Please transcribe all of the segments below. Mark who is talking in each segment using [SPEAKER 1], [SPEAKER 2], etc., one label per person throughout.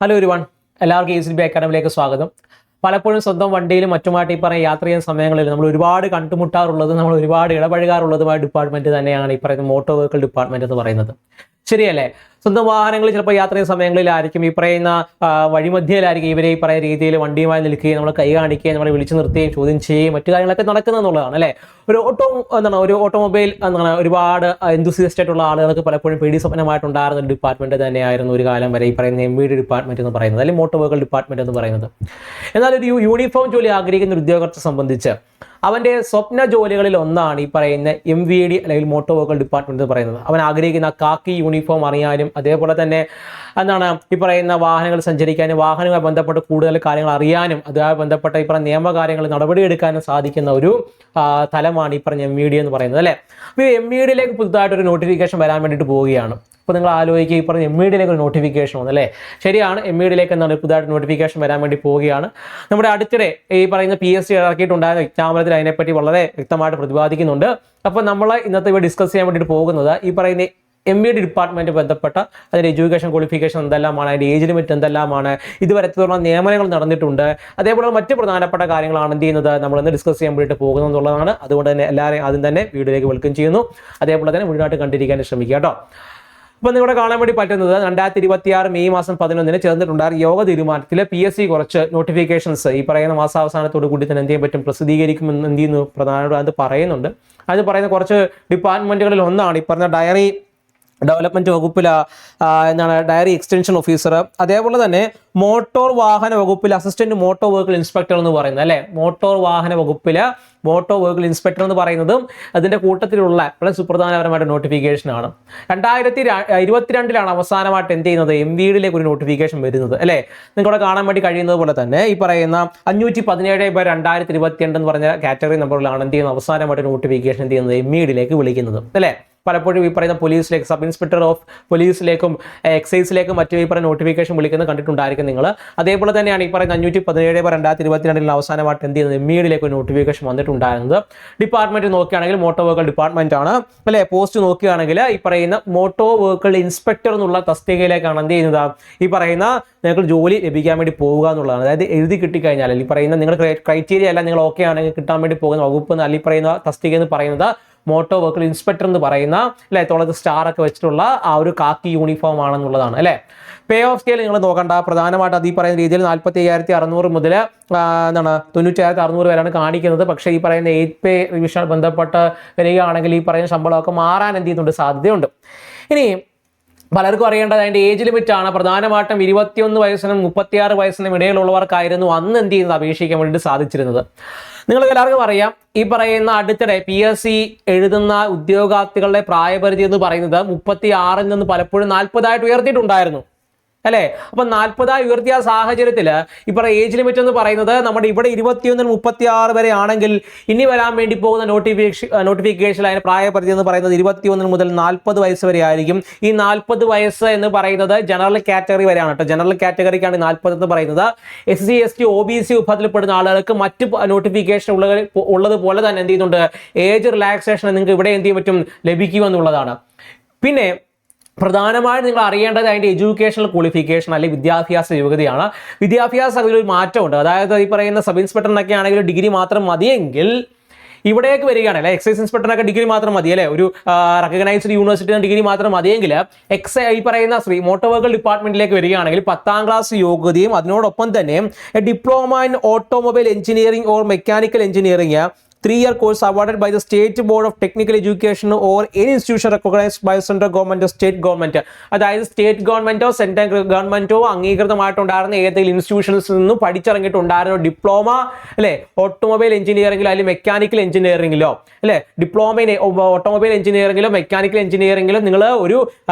[SPEAKER 1] Hello ഒരുവൺ, എല്ലാവർക്കും ECB അക്കാഡമിയിലേക്ക് സ്വാഗതം. പലപ്പോഴും സ്വന്തം വണ്ടിയിലും മറ്റുമായിട്ട് ഈ പറയുന്ന യാത്ര ചെയ്യുന്ന സമയങ്ങളിൽ നമ്മൾ ഒരുപാട് കണ്ടുമുട്ടാറുള്ളത്, നമ്മൾ ഒരുപാട് ഇടപഴകാറുള്ളതുമായ ഡിപ്പാർട്ട്മെന്റ് തന്നെയാണ് ഈ പറയുന്ന മോട്ടോർ വെഹിക്കിൾ ഡിപ്പാർട്ട്മെന്റ് എന്ന് പറയുന്നത്. ശരിയല്ലേ? സ്വന്തം വാഹനങ്ങളിൽ ചിലപ്പോൾ യാത്ര ചെയ്യുന്ന സമയങ്ങളിലായിരിക്കും ഈ പറയുന്ന വഴിമധ്യയിലായിരിക്കും ഇവരെ ഈ പറയുന്ന രീതിയിൽ വണ്ടിയുമായി നിൽക്കുകയും നമ്മൾ കൈ കാണിക്കുകയും നമ്മളെ വിളിച്ചു നിർത്തുകയും ചോദ്യം ചെയ്യുകയും മറ്റു കാര്യങ്ങളൊക്കെ നടക്കുന്നത് എന്നുള്ളതാണ് അല്ലേ. ഒരു ഓട്ടോമൊബൈൽ ഒരുപാട് എന്തൂസിയസ്റ്റ് ആയിട്ടുള്ള ആളുകൾക്ക് പലപ്പോഴും പേടി സ്വപ്നമായിട്ടുണ്ടായിരുന്ന ഒരു ഡിപ്പാർട്ട്മെന്റ് തന്നെയായിരുന്നു ഒരു കാലം വരെ ഈ പറയുന്ന MVD ഡിപ്പാർട്ട്മെന്റ് എന്ന് പറയുന്നത്, അല്ലെങ്കിൽ മോട്ടോർ വെഹിക്കിൾ ഡിപ്പാർട്ട്മെന്റ് എന്ന് പറയുന്നത്. എന്നാൽ ഒരു യൂണിഫോം ജോലി ആഗ്രഹിക്കുന്ന ഒരു ഉദ്യോഗസ്ഥരെ സംബന്ധിച്ച് അവന്റെ സ്വപ്ന ജോലികളിൽ ഒന്നാണ് ഈ പറയുന്ന MVD അല്ലെങ്കിൽ മോട്ടോർ വെഹിക്കിൾ ഡിപ്പാർട്ട്മെന്റ് എന്ന് പറയുന്നത്. അവൻ ആഗ്രഹിക്കുന്ന കാക്കി യൂണിഫോം അറിയാനും അതേപോലെ തന്നെ ഈ പറയുന്ന വാഹനങ്ങൾ സഞ്ചരിക്കാനും വാഹനവുമായി ബന്ധപ്പെട്ട് കൂടുതൽ കാര്യങ്ങൾ അറിയാനും അതുമായി ബന്ധപ്പെട്ട ഈ പറയുന്ന നിയമകാര്യങ്ങൾ നടപടിയെടുക്കാനും സാധിക്കുന്ന ഒരു തലമാണ് ഈ പറഞ്ഞ MVD എന്ന് പറയുന്നത് അല്ലേ. അപ്പോൾ ഈ MVDയിലേക്ക് പുതുതായിട്ടൊരു നോട്ടിഫിക്കേഷൻ വരാൻ വേണ്ടിയിട്ട് പോവുകയാണ്. അപ്പോൾ നിങ്ങൾ ആലോചിക്കുക, ഈ പറഞ്ഞ MVDയിലേക്ക് ഒരു നോട്ടിഫിക്കേഷൻ വന്നു അല്ലേ. ശരിയാണ്, MVDയിലേക്ക് പുതുതായിട്ട് നോട്ടിഫിക്കേഷൻ വരാൻ വേണ്ടി പോവുകയാണ്. നമ്മുടെ അടുത്തിടെ ഈ പറയുന്ന PSC ഇറക്കിയിട്ടുണ്ടായിരുന്ന വിജ്ഞാപനത്തിൽ അതിനെപ്പറ്റി വളരെ വ്യക്തമായിട്ട് പ്രതിപാദിക്കുന്നുണ്ട്. അപ്പോൾ നമ്മൾ ഇന്നത്തെ ഇവിടെ ഡിസ്കസ് ചെയ്യാൻ വേണ്ടിയിട്ട് പോകുന്നത് ഈ പറയുന്ന MVD ഡിപ്പാർട്ട്മെന്റ് ബന്ധപ്പെട്ട അതിൻ്റെ എഡ്യൂക്കേഷൻ ക്വാളിഫിക്കേഷൻ എന്തെല്ലാമാണ്, അതിൻ്റെ ഏജ് ലിമിറ്റ് എന്തെല്ലാമാണ്, ഇതുവരെ എത്രത്തോളം നിയമനങ്ങൾ നടന്നിട്ടുണ്ട്, അതേപോലെ മറ്റ് പ്രധാനപ്പെട്ട കാര്യങ്ങളാണ് എന്ത് ചെയ്യുന്നത് നമ്മളിന്ന് ഡിസ്കസ് ചെയ്യാൻ വേണ്ടിയിട്ട് പോകുന്നത് എന്നുള്ളതാണ്. അതുകൊണ്ട് തന്നെ എല്ലാവരെയും ആദ്യം തന്നെ വീഡിയോയിലേക്ക് വെൽക്കം ചെയ്യുന്നു. അതേപോലെ തന്നെ മുഴുവനായിട്ട് കണ്ടിരിക്കാൻ ശ്രമിക്കുക കേട്ടോ. അപ്പോൾ നിങ്ങളുടെ കാണാൻ വേണ്ടി പറ്റുന്നത് 2026 മെയ് മാസം 11 ചേർന്നിട്ടുണ്ടായിരുന്ന യോഗ തീരുമാനത്തിൽ PSC കുറച്ച് നോട്ടിഫിക്കേഷൻസ് ഈ പറയുന്ന മാസാവസാനത്തോടു കൂടി തന്നെ എന്ത് ചെയ്യാൻ പറ്റും, പ്രസിദ്ധീകരിക്കുമെന്ന് എന്ത് ചെയ്യുന്നു പ്രധാനമായിട്ട് അത് പറയുന്നുണ്ട്. അത് പറയുന്ന കുറച്ച് ഡിപ്പാർട്ട്മെന്റുകളിൽ ഒന്നാണ് ഈ പറഞ്ഞ ഡയറി ഡെവലപ്മെന്റ് വകുപ്പിൽ ഡയറി എക്സ്റ്റൻഷൻ ഓഫീസർ, അതേപോലെ തന്നെ മോട്ടോർ വാഹന വകുപ്പിൽ അസിസ്റ്റന്റ് മോട്ടോർ വെഹിക്കിൾ ഇൻസ്പെക്ടർ എന്ന് പറയുന്നത് അല്ലെ. മോട്ടോർ വാഹന വകുപ്പിൽ മോട്ടോർ വെഹിക്കിൾ ഇൻസ്പെക്ടർ എന്ന് പറയുന്നതും അതിന്റെ കൂട്ടത്തിലുള്ള വളരെ സുപ്രധാനപരമായിട്ട് നോട്ടിഫിക്കേഷൻ ആണ്. 2022 അവസാനമായിട്ട് എന്ത് ചെയ്യുന്നത് MVDയിലേക്ക് ഒരു നോട്ടിഫിക്കേഷൻ വരുന്നത് അല്ലെ. നിങ്ങൾക്കവിടെ കാണാൻ വേണ്ടി കഴിയുന്നത് പോലെ തന്നെ ഈ പറയുന്ന 517/2022 എന്ന് പറഞ്ഞ കാറ്റഗറി നമ്പറിലാണ് എന്ത് ചെയ്യുന്നത് അവസാനമായിട്ട് നോട്ടിഫിക്കേഷൻ എന്ത് ചെയ്യുന്നത് MVDയിലേക്ക് വിളിക്കുന്നത് അല്ലെ. പലപ്പോഴും ഈ പറയുന്ന പോലീസിലേക്ക്, സബ് ഇൻസ്പെക്ടർ ഓഫ് പോലീസിലേക്കും എക്സൈസിലേക്കും മറ്റു ഈ പറയുന്ന നോട്ടിഫിക്കേഷൻ വിളിക്കുന്നത് കണ്ടിട്ടുണ്ടായിരിക്കും നിങ്ങൾ. അതേപോലെ തന്നെയാണ് ഈ പറയുന്ന 517/2022 അവസാനമായിട്ട് എന്ത് ചെയ്യുന്നത് MVDയിലേക്ക് ഒരു നോട്ടിഫിക്കേഷൻ വന്നിട്ടുണ്ടായിരുന്നത്. ഡിപ്പാർട്ട്മെന്റ് നോക്കുകയാണെങ്കിൽ മോട്ടോർ വെഹിക്കിൾ ഡിപ്പാർട്ട്മെന്റ് ആണ് അല്ലെ. പോസ്റ്റ് നോക്കുകയാണെങ്കിൽ ഈ പറയുന്ന മോട്ടോർ വെഹിക്കിൾ ഇൻസ്പെക്ടർ എന്നുള്ള തസ്തികയിലേക്കാണ് എന്ത് ചെയ്യുന്നത് ഈ പറയുന്ന നിങ്ങൾക്ക് ജോലി ലഭിക്കാൻ വേണ്ടി പോവുക എന്നുള്ളതാണ്. അതായത് എഴുതി കിട്ടിക്കഴിഞ്ഞാൽ ഈ പറയുന്ന നിങ്ങൾ ക്രൈറ്റീരിയ അല്ല നിങ്ങൾ ഓക്കെ ആണെങ്കിൽ കിട്ടാൻ വേണ്ടി പോകുന്ന വകുപ്പ് അല്ലെങ്കിൽ പറയുന്ന തസ്തിക എന്ന് പറയുന്നത് മോട്ടോർ വെഹിക്കിൾ ഇൻസ്പെക്ടർ എന്ന് പറയുന്ന അല്ലെ തോളത്ത് സ്റ്റാർ ഒക്കെ വെച്ചിട്ടുള്ള ആ ഒരു കാക്കി യൂണിഫോം ആണെന്നുള്ളതാണ് അല്ലെ. പേ ഓഫ് സ്കെയിൽ നിങ്ങൾ നോക്കണ്ട, പ്രധാനമായിട്ട് അത് ഈ പറയുന്ന രീതിയിൽ 45,600 മുതൽ 90,600 വരെയാണ് കാണിക്കുന്നത്. പക്ഷേ ഈ പറയുന്ന 8th പേ റിവിഷൻ ബന്ധപ്പെട്ട് വരികയാണെങ്കിൽ ഈ പറയുന്ന ശമ്പളമൊക്കെ മാറാൻ എന്ത് ചെയ്യുന്നുണ്ട്, സാധ്യതയുണ്ട്. ഇനി പലർക്കും അറിയേണ്ടത് അതിൻ്റെ ഏജ് ലിമിറ്റ് ആണ്. പ്രധാനമായിട്ടും 21 വയസ്സിനും 36 വയസ്സിനും ഇടയിലുള്ളവർക്കായിരുന്നു അന്ന് എന്ത് ചെയ്യുന്നത് അപേക്ഷിക്കാൻ വേണ്ടിയിട്ട് സാധിച്ചിരുന്നത്. നിങ്ങൾക്ക് എല്ലാവർക്കും അറിയാം, ഈ പറയുന്ന അടുത്തിടെ PSC എഴുതുന്ന ഉദ്യോഗാർത്ഥികളുടെ പ്രായപരിധി എന്ന് പറയുന്നത് 36 നിന്ന് പലപ്പോഴും 40 ഉയർത്തിയിട്ടുണ്ടായിരുന്നു അല്ലേ. അപ്പൊ 40 ഉയർത്തിയ സാഹചര്യത്തിൽ ഈ പറയുന്ന ഏജ് ലിമിറ്റ് എന്ന് പറയുന്നത് നമ്മുടെ ഇവിടെ 21 മുതൽ 36 വരെ ആണെങ്കിൽ ഇനി വരാൻ വേണ്ടി പോകുന്ന നോട്ടിഫിക്കേഷൻ അതിന് പ്രായപരിധി എന്ന് പറയുന്നത് 21 മുതൽ 40 വയസ്സ് വരെ ആയിരിക്കും. ഈ 40 വയസ്സ് എന്ന് പറയുന്നത് ജനറൽ കാറ്റഗറി വരെയാണ് കേട്ടോ. ജനറൽ കാറ്റഗറിക്കാണ് 40 എന്ന് പറയുന്നത്. SC ST OBC വിഭാഗത്തിൽപ്പെടുന്ന ആളുകൾക്ക് മറ്റ് നോട്ടിഫിക്കേഷൻ ഉള്ളതുപോലെ തന്നെ എന്ത് ചെയ്യുന്നുണ്ട്, ഏജ് റിലാക്സേഷൻ നിങ്ങൾക്ക് ഇവിടെ എന്ത് ചെയ്യാൻ പറ്റും, ലഭിക്കുമെന്നുള്ളതാണ്. പിന്നെ പ്രധാനമായും നിങ്ങൾ അറിയേണ്ടത് അതിൻ്റെ എഡ്യൂക്കേഷണൽ ക്വാളിഫിക്കേഷൻ അല്ലെങ്കിൽ വിദ്യാഭ്യാസ യോഗ്യതയാണ്. വിദ്യാഭ്യാസ ഒരു മാറ്റമുണ്ട്. അതായത് ഈ പറയുന്ന സബ് ഇൻസ്പെക്ടറിനൊക്കെ ആണെങ്കിൽ ഡിഗ്രി മാത്രം മതിയെങ്കിൽ ഇവിടേക്ക് വരികയാണ് അല്ലെ. എക്സൈസ് ഇൻസ്പെക്ടറിനൊക്കെ ഡിഗ്രി മാത്രം മതി അല്ലെ, ഒരു റെക്കഗ്നൈസ്ഡ് യൂണിവേഴ്സിറ്റി ഡിഗ്രി മാത്രം മതിയെങ്കിൽ ഈ പറയുന്ന മോട്ടോർ വെഹിക്കിൾ ഡിപ്പാർട്ട്മെന്റിലേക്ക് വരികയാണെങ്കിൽ 10ാം ക്ലാസ് യോഗ്യതയും അതിനോടൊപ്പം തന്നെ diploma in automobile engineering or mechanical engineering 3-year course awarded by the State Board of Technical Education or any institution recognized by central government or state government. അതായത് state ഗവൺമെന്റോ central ഗവൺമെന്റോ അംഗീകൃതമായിട്ടുണ്ടായിരുന്ന ഏതെങ്കിലും ഇൻസ്റ്റിറ്റ്യൂഷൻസിൽ നിന്നും പഠിച്ചിറങ്ങിയിട്ടുണ്ടായിരുന്ന diploma അല്ലെ automobile എഞ്ചിനീയറിംഗിലോ അല്ലെങ്കിൽ mechanical എഞ്ചിനീയറിംഗിലോ അല്ലെ, diploma in automobile എഞ്ചിനീയറിംഗിലോ mechanical എഞ്ചിനീയറിംഗിലോ നിങ്ങൾ ഒരു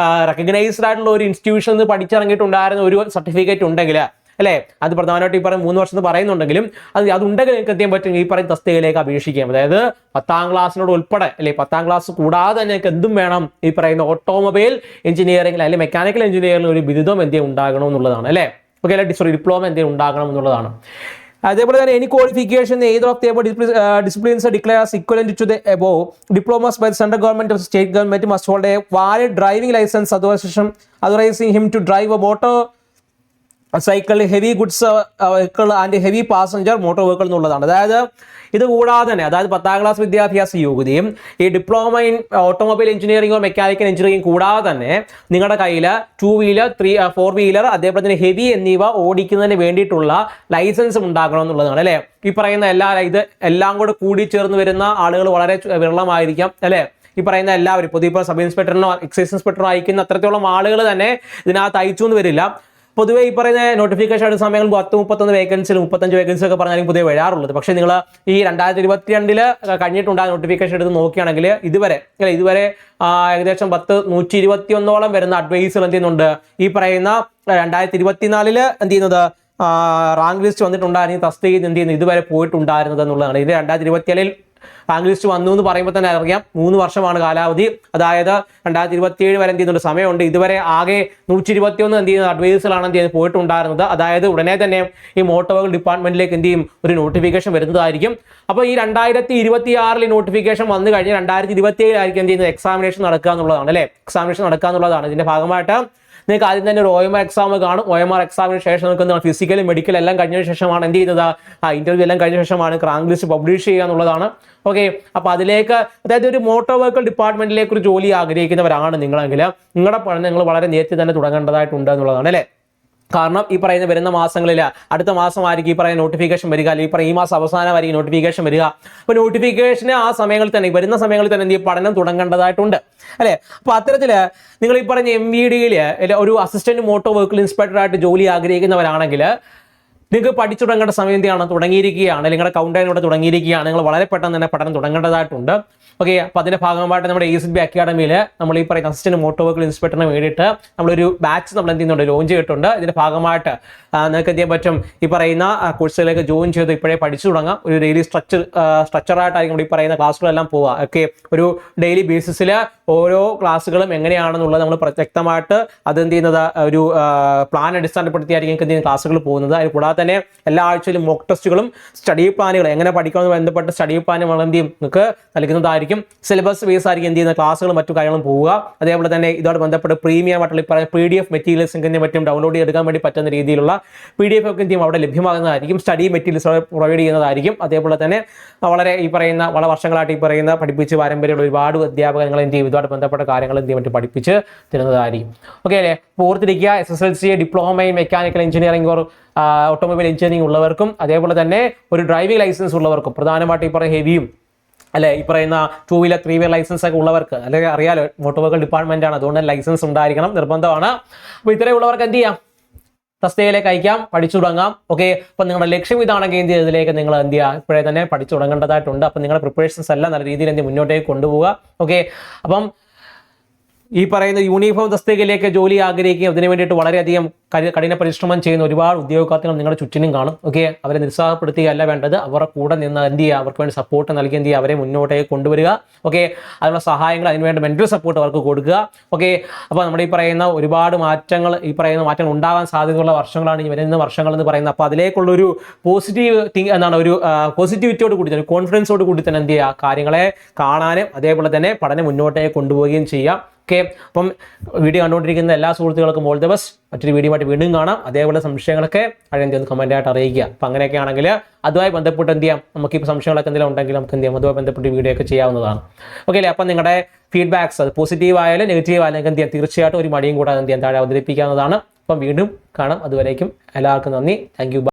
[SPEAKER 1] recognised ആയിട്ടുള്ള ഒരു ഇൻസ്റ്റിറ്റ്യൂഷനിൽ നിന്ന് പഠിച്ചിറങ്ങിയിട്ടുണ്ടായിരുന്ന ഒരു സർട്ടിഫിക്കറ്റ് ഉണ്ടെങ്കിൽ അല്ലെ, അത് പ്രധാനമായിട്ട് ഈ പറയുന്ന 3 വർഷം പറയുന്നുണ്ടെങ്കിലും അതുണ്ടെങ്കിൽ നിങ്ങൾക്ക് എത്തിയാൻ പറ്റും ഈ പറയുന്ന തസ്തികയിലേക്ക് അപേക്ഷിക്കാം. അതായത് 10ാം ക്ലാസ്സിനോട് ഉൾപ്പെടെ അല്ലെ 10ാം ക്ലാസ് കൂടാതെ തന്നെ നിങ്ങൾക്ക് എന്തും വേണം, ഈ പറയുന്ന ഓട്ടോമൊബൈൽ എഞ്ചിനീയറിംഗിൽ അല്ലെങ്കിൽ മെക്കാനിക്കൽ എഞ്ചിനീയറിംഗിൽ ഒരു ബിരുദം എന്തെങ്കിലും ഉണ്ടാകണം എന്നുള്ളതാണ് അല്ലെ. ഓക്കെ അല്ലെ, ഡിപ്ലോമ എന്തെങ്കിലും ഉണ്ടാകണം എന്നുള്ളതാണ്. അതേപോലെ തന്നെ any qualification either of the above disciplines declares equivalent to the above diplomas by the central government or state government must hold a valid driving license authorizing him to drive a motor cycle, heavy goods vehicle and heavy passenger motor vehicle എന്നുള്ളതാണ്. അതായത് ഇത് കൂടാതെ തന്നെ, അതായത് 10ാം class വിദ്യാഭ്യാസ യോഗ്യതയും ഈ diploma in automobile എഞ്ചിനീയറിംഗോ മെക്കാനിക്കൽ എഞ്ചിനീയറിംഗ് കൂടാതെ തന്നെ നിങ്ങളുടെ കയ്യിൽ 2 വീലർ 4 വീലർ അതേപോലെ തന്നെ ഹെവി എന്നിവ ഓടിക്കുന്നതിന് വേണ്ടിയിട്ടുള്ള ലൈസൻസ് ഉണ്ടാക്കണം എന്നുള്ളതാണ് അല്ലേ. ഈ പറയുന്ന ഇത് എല്ലാം കൂടെ കൂടി ചേർന്ന് വരുന്ന ആളുകൾ വളരെ വിരളമായിരിക്കാം അല്ലേ. ഈ പറയുന്ന എല്ലാവരും പൊതുവെ ഇപ്പോൾ സബ് ഇൻസ്പെക്ടറിനോ എക്സൈസ് ഇൻസ്പെക്ടറോ അയക്കുന്ന അത്രത്തോളം ആളുകൾ തന്നെ ഇതിനകത്ത് അയച്ചു എന്ന് വരില്ല. പൊതുവെ ഈ പറയുന്ന നോട്ടിഫിക്കേഷൻ അടുത്ത സമയങ്ങളിൽ 10-31 വേക്കൻസി 35 വേക്കൻസി ഒക്കെ പറഞ്ഞാലും പൊതുവെ വരാറുള്ളത്. പക്ഷേ നിങ്ങൾ ഈ 2022 കഴിഞ്ഞിട്ടുണ്ടായ നോട്ടിഫിക്കേഷൻ എടുത്ത് നോക്കുകയാണെങ്കിൽ ഇതുവരെ ഏകദേശം 121 വരുന്ന അഡ്വൈസുകൾ എന്ത് ചെയ്യുന്നുണ്ട്. ഈ പറയുന്ന 2024 എന്ത് ചെയ്യുന്നത് റാങ്ക് ലിസ്റ്റ് വന്നിട്ടുണ്ടായിരുന്നു, തസ്തികയിൽ എന്ത് ചെയ്യുന്നത് ഇതുവരെ പോയിട്ടുണ്ടായിരുന്നത് എന്നുള്ളതാണ്. ഇത് 2027 റാങ്ക് ലിസ്റ്റ് വന്നു എന്ന് പറയുമ്പോൾ തന്നെ അറിയാം 3 വർഷമാണ് കാലാവധി. അതായത് 2027 വരെ എന്ത് ചെയ്യുന്നുണ്ട് സമയമുണ്ട്. ഇതുവരെ ആകെ 121 എന്ത് ചെയ്യുന്നത് അഡ്വൈസുകളാണ് എന്ത് ചെയ്യുന്നത് പോയിട്ടുണ്ടായിരുന്നത്. അതായത് ഉടനെ തന്നെ ഈ മോട്ടോർ വെഹിക്കിൾ ഡിപ്പാർട്ട്മെന്റിലേക്ക് എന്ത് ചെയ്യും ഒരു നോട്ടിഫിക്കേഷൻ വരുന്നതായിരിക്കും. അപ്പോൾ ഈ 2026 നോട്ടിഫിക്കേഷൻ വന്നു കഴിഞ്ഞാൽ 2027 ആയിരിക്കും എന്ത് ചെയ്യുന്നത് എക്സാമിനേഷൻ നടക്കുക എന്നുള്ളതാണ് അല്ലേ. എക്സാമിനേഷൻ നടക്കുക എന്നുള്ളതാണ്. ഇതിന്റെ ഭാഗമായിട്ട് നിങ്ങൾക്ക് ആദ്യം തന്നെ ഒരു OMR എക്സാം കാണും. OMR എക്സാമിന് ശേഷം നിങ്ങൾക്ക് ഫിസിക്കൽ മെഡിക്കൽ എല്ലാം കഴിഞ്ഞ ശേഷമാണ് എന്ത് ചെയ്യുന്നത് ഇന്റർവ്യൂ എല്ലാം കഴിഞ്ഞ ശേഷമാണ് റാങ്ക് ലിസ്റ്റ് പബ്ലിഷ് ചെയ്യുക എന്നുള്ളതാണ്. ഓക്കെ, അപ്പോൾ അതിലേക്ക് അതായത് ഒരു മോട്ടോർ വെഹിക്കിൾ ഡിപ്പാർട്ട്മെന്റിലേക്ക് ഒരു ജോലി ആഗ്രഹിക്കുന്നവരാണ് നിങ്ങളെങ്കിൽ നിങ്ങളുടെ പഠനം നിങ്ങൾ വളരെ നേരത്തെ തന്നെ തുടങ്ങേണ്ടതായിട്ടുണ്ട് എന്നുള്ളതാണ് അല്ലേ. കാരണം ഈ പറയുന്ന വരുന്ന മാസങ്ങളിൽ അടുത്ത മാസമായിരിക്കും ഈ പറയുന്ന നോട്ടിഫിക്കേഷൻ വരിക, അല്ലെങ്കിൽ ഈ മാസം അവസാനമായിരിക്കും നോട്ടിഫിക്കേഷൻ വരിക. അപ്പോൾ നോട്ടിഫിക്കേഷന് ആ സമയങ്ങളിൽ തന്നെ വരുന്ന സമയങ്ങളിൽ തന്നെ എന്ത് പഠനം തുടങ്ങേണ്ടതായിട്ടുണ്ട് അല്ലേ. അപ്പോൾ അത്തരത്തിൽ നിങ്ങൾ ഈ പറഞ്ഞ MVDയിൽ ഒരു അസിസ്റ്റന്റ് മോട്ടോർ വെഹിക്കിൾ ഇൻസ്പെക്ടറായിട്ട് ജോലി ആഗ്രഹിക്കുന്നവരാണെങ്കിൽ നിങ്ങൾക്ക് പഠിച്ചു തുടങ്ങേണ്ട സമയം എന്താണ് തുടങ്ങിയിരിക്കുകയാണ്. നിങ്ങളുടെ കൗണ്ടൈനോടെ തുടങ്ങിയിരിക്കുകയാണ്. നിങ്ങൾ വളരെ പെട്ടെന്ന് തന്നെ പഠനം തുടങ്ങേണ്ടതായിട്ടുണ്ട്. ഓക്കെ, അപ്പോൾ അതിന്റെ ഭാഗമായിട്ട് നമ്മുടെ ASB അക്കാഡമിയിൽ നമ്മൾ ഈ പറയുന്ന അസിസ്റ്റന്റ് മോട്ടോർ വെഹിക്കിൾ ഇൻസ്പെക്ടറിന് വേണ്ടിയിട്ട് നമ്മളൊരു ബാച്ച് നമ്മൾ എന്ത് ചെയ്യുന്നുണ്ട് ലോഞ്ച് ചെയ്തിട്ടുണ്ട്. ഇതിന്റെ ഭാഗമായിട്ട് നിങ്ങൾക്ക് എന്ത് ചെയ്യാൻ പറ്റും ഈ പറയുന്ന കോഴ്സുകളിലേക്ക് ജോയിൻ ചെയ്ത് ഇപ്പോഴേ പഠിച്ചു തുടങ്ങാം. ഒരു ഡെയിലി സ്ട്രക്ചറായിട്ടായിരിക്കും ഈ പറയുന്ന ക്ലാസ്സുകളെല്ലാം പോവുക. ഓക്കെ, ഒരു ഡെയിലി ബേസിസിൽ ഓരോ ക്ലാസ്സുകളും എങ്ങനെയാണെന്നുള്ളത് നമ്മൾ വ്യക്തമായിട്ട് അതെന്ത് ചെയ്യുന്നത് ഒരു പ്ലാൻ അടിസ്ഥാനപ്പെടുത്തിയായിരിക്കും എന്ത് ചെയ്യുന്ന ക്ലാസ്സുകൾ പോകുന്നത്. അതിൽ കൂടാതെ തന്നെ എല്ലാ ആഴ്ചയിലും മോക്ക് ടെസ്റ്റുകളും സ്റ്റഡി പ്ലാനുകൾ എങ്ങനെ പഠിക്കണമെന്ന് ബന്ധപ്പെട്ട് സ്റ്റഡി പ്ലാൻ നമ്മൾ എന്ത് ചെയ്യും നിങ്ങൾക്ക് നൽകുന്നതായിരിക്കും. സിലബസ് ബേസ് ആയിരിക്കും എന്ത് ചെയ്യുന്ന ക്ലാസ്സുകളും മറ്റു കാര്യങ്ങളും പോവുക. അതേപോലെ തന്നെ ഇതോട് ബന്ധപ്പെട്ട് പ്രീമിയം ആയിട്ടുള്ള ഈ പറയുന്ന PDF മെറ്റീരിയൽസ് മറ്റും ഡൗൺലോഡ് ചെയ്തെടുക്കാൻ വേണ്ടി പറ്റുന്ന രീതിയിലുള്ള PDF ഒക്കെ എന്ത് ചെയ്യും അവിടെ ലഭ്യമാകുന്നതായിരിക്കും. സ്റ്റഡി മെറ്റീരിയൽസ് പ്രൊവൈഡ് ചെയ്യുന്നതായിരിക്കും. അതേപോലെ തന്നെ വളരെ ഈ പറയുന്ന വളരെ വർഷങ്ങളായിട്ട് ഈ പറയുന്ന പഠിപ്പിച്ച് പാരമ്പര്യമുള്ള ഒരുപാട് അധ്യാപകങ്ങൾ എന്ത് ചെയ്യും ഇതുമായിട്ട് ബന്ധപ്പെട്ട കാര്യങ്ങൾ എന്ത് ചെയ്യും പഠിപ്പിച്ച് തരുന്നതായിരിക്കും. ഓക്കെ അല്ലേ. ഓർത്തിരിക്കുക, SSLC diploma in mechanical engineering or automobile engineering ഉള്ളവർക്കും അതേപോലെ തന്നെ ഒരു ഡ്രൈവിംഗ് ലൈസൻസ് ഉള്ളവർക്കും പ്രധാനമായിട്ട് ഈ പറയുന്ന ഹെവിയും അല്ലെ ഈ പറയുന്ന 2 വീലർ 3 വീലർ ലൈസൻസ് ഒക്കെ ഉള്ളവർക്ക് അല്ലെങ്കിൽ അറിയാലോ മോട്ടോർ വെഹിക്കിൾ ഡിപ്പാർട്ട്മെന്റ് ആണ്, അതുകൊണ്ട് ലൈസൻസ് ഉണ്ടായിരിക്കണം, നിർബന്ധമാണ്. അപ്പോൾ ഇത്രയുള്ളവർക്ക് എന്ത് ചെയ്യാം തസ്തികയിലേക്ക് അയക്കാം, പഠിച്ചു തുടങ്ങാം. ഓക്കെ, അപ്പം നിങ്ങളുടെ ലക്ഷ്യം ഇതാണെങ്കിൽ എന്ത് ഇതിലേക്ക് നിങ്ങൾ എന്ത് ചെയ്യുക ഇപ്പോഴേ തന്നെ പഠിച്ചു തുടങ്ങേണ്ടതായിട്ടുണ്ട്. അപ്പം നിങ്ങളുടെ പ്രിപ്പറേഷൻസ് എല്ലാം നല്ല രീതിയിൽ എന്ത് മുന്നോട്ടേക്ക് കൊണ്ടുപോവുക. ഓക്കെ, അപ്പം ഈ പറയുന്ന യൂണിഫോം തസ്തികയിലേക്ക് ജോലി ആഗ്രഹിക്കുകയും അതിനു വേണ്ടിയിട്ട് വളരെയധികം കഠിന പരിശ്രമം ചെയ്യുന്ന ഒരുപാട് ഉദ്യോഗാർത്ഥികൾ നിങ്ങളുടെ ചുറ്റിനും കാണും. ഓക്കെ, അവരെ നിരുത്സാഹപ്പെടുത്തുകയല്ല വേണ്ടത്, അവരുടെ കൂടെ നിന്ന് എന്ത് ചെയ്യുക അവർക്ക് വേണ്ടി സപ്പോർട്ട് നൽകി എന്ത് ചെയ്യുക അവരെ മുന്നോട്ടേക്ക് കൊണ്ടുവരിക. ഓക്കെ, അതിനുള്ള സഹായങ്ങൾ അതിനുവേണ്ടി മെന്റൽ സപ്പോർട്ട് അവർക്ക് കൊടുക്കുക. ഓക്കെ, അപ്പോൾ നമ്മുടെ ഈ പറയുന്ന ഒരുപാട് മാറ്റങ്ങൾ ഉണ്ടാകാൻ സാധ്യതയുള്ള വർഷങ്ങളാണ് ഈ വരുന്ന വർഷങ്ങൾ എന്ന് പറയുന്നത്. അപ്പോൾ അതിലേക്കുള്ളൊരു പോസിറ്റീവ് ഒരു പോസിറ്റിവിറ്റിയോട് കൂടി തന്നെ കോൺഫിഡൻസോട് കൂടി തന്നെ എന്ത് ചെയ്യുക കാര്യങ്ങളെ കാണാനും അതേപോലെ തന്നെ പഠനം മുന്നോട്ടേക്ക് കൊണ്ടുപോവുകയും ചെയ്യാം. ഓക്കെ, അപ്പം വീഡിയോ കണ്ടുകൊണ്ടിരിക്കുന്ന എല്ലാ സുഹൃത്തുക്കൾക്കും ഓൾ ദി ബെസ്റ്റ്. മറ്റൊരു വീഡിയോ ആയിട്ട് വീണ്ടും കാണാം. അതേപോലെ സംശയങ്ങളൊക്കെ അതിന് കമൻറ്റായിട്ട് അറിയിക്കുക. അപ്പം അങ്ങനെയൊക്കെ ആണെങ്കിൽ അതുമായി ബന്ധപ്പെട്ട് എന്ത് ചെയ്യാം നമുക്കിപ്പോൾ സംശയങ്ങളൊക്കെ എന്തെങ്കിലും ഉണ്ടെങ്കിൽ നമുക്ക് എന്ത് ചെയ്യാം അതുമായി ബന്ധപ്പെട്ട് വീഡിയോ ഒക്കെ ചെയ്യാവുന്നതാണ്. ഓക്കെ അല്ലേ. അപ്പം നിങ്ങളുടെ ഫീഡ്ബാക്സ് അത് പോസിറ്റീവ് ആയാലും നെഗറ്റീവ് ആയാലും എന്ത് ചെയ്യാം തീർച്ചയായിട്ടും ഒരു മടിയും കൂടാതെ എന്ത് ചെയ്യാം താഴെ അവതരിപ്പിക്കാവുന്നതാണ്. അപ്പം വീണ്ടും കാണാം. അതുവരേക്കും എല്ലാവർക്കും നന്ദി. Thank you.